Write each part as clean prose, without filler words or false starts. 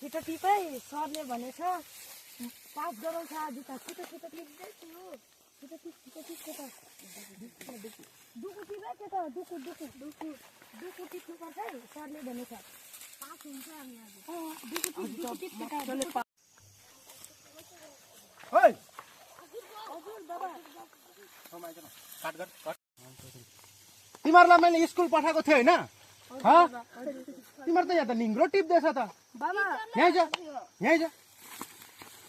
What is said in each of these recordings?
छिटो टिपै सरले भनेछ पास गराउँछ आज त छिटो छिटो टिप्दैछु छिटो टिप केटा दुकु टिपै केटा दुकु टिप्नुपर्छ है सरले भनेछ पास हुन्छ हामी आज दुकु टिप केटा ओइ हजुर बाबा तिमीहरूलाई मैले स्कुल पठाएको थिएँ होइन तिमीहरू त यहाँ त निङ्ग्रो टिप्दैछ त बाबा यहीँ जा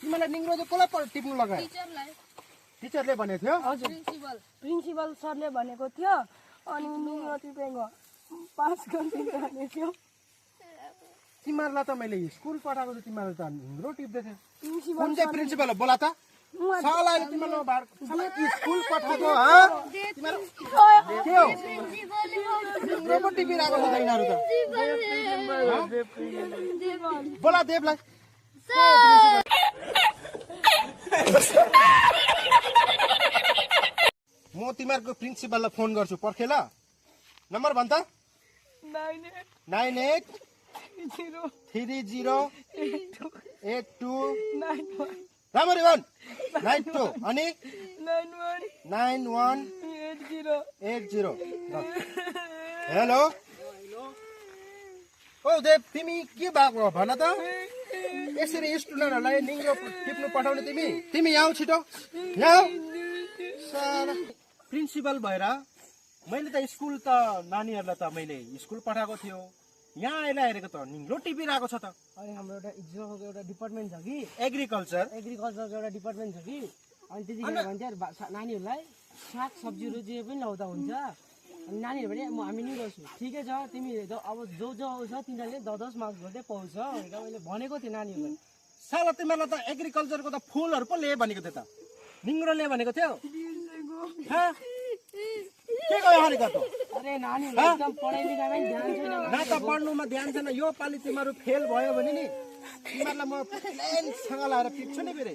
तिमीलाई निङ्ग्रो चाहिँ कसलाई टिप्नु लगायो टिचरले भनेको थियो हजुर प्रिन्सिपल सरले भनेको थियो अनि निङ्ग्रो टिपेको पास गरिदिनु भनेको थियो तिमीहरूलाई त मैले स्कुल पठाएको थिएँ तिमीहरू त निङ्ग्रो टिप्दैथ्यो प्रिन्सिपल कुन चाहिँ प्रिन्सिपल हो बोला त सालाले तिमीलाई स्कुल पठाएको तिमीहरू के हो निङ्ग्रो पो टिपिरहेको छ त यिनीहरू त बोला देवलाई म तिमीहरूको प्रिन्सिपललाई फोन गर्छु पर्खे ल नम्बर भन् त 983082 राम्ररी भन् 92 अनि 9180 हेलो ओ देव तिमी के भएको भन त यसरी स्टुडेन्टहरूलाई निङ्ग्रो टिप्नु पठाउने तिमी यहाँ छिटो यहाँ प्रिन्सिपल भएर मैले त स्कुल त नानीहरूलाई त मैले स्कुल पठाएको थियो यहाँ आएर हेरेको त निङ्ग्रो टिपिरहेको छ त अनि हाम्रो एउटा इज्जोको एउटा डिपार्टमेन्ट छ कि एग्रिकल्चरको एउटा डिपार्टमेन्ट छ कि अनि त्यतिखेर भन्थ्यो नानीहरूलाई साग सब्जीहरू जे पनि ल्याउँदा हुन्छ अनि नानीहरू पनि हामी नि गर्छु ठिकै छ तिमी अब जो आउँछ तिनीहरूले 10 मार्क्स गर्दै पाउँछ भनेर मैले भनेको थिएँ नानीहरूलाई साला तिमीहरूलाई त एग्रिकल्चरको त फुलहरू पो ल्याए भनेको थियो त निङ्ग्रो ल्याए भनेको थियो के गयो हरेको त अरे नानीहरू एकदम पढाइ लेखाइमा ध्यान छैन न त पढ्नुमा ध्यान छैन यो पालि तिमीहरू फेल भयो भने नि तिमीहरूलाई म प्लेनसँग लाएर पिट्छु नि फेरि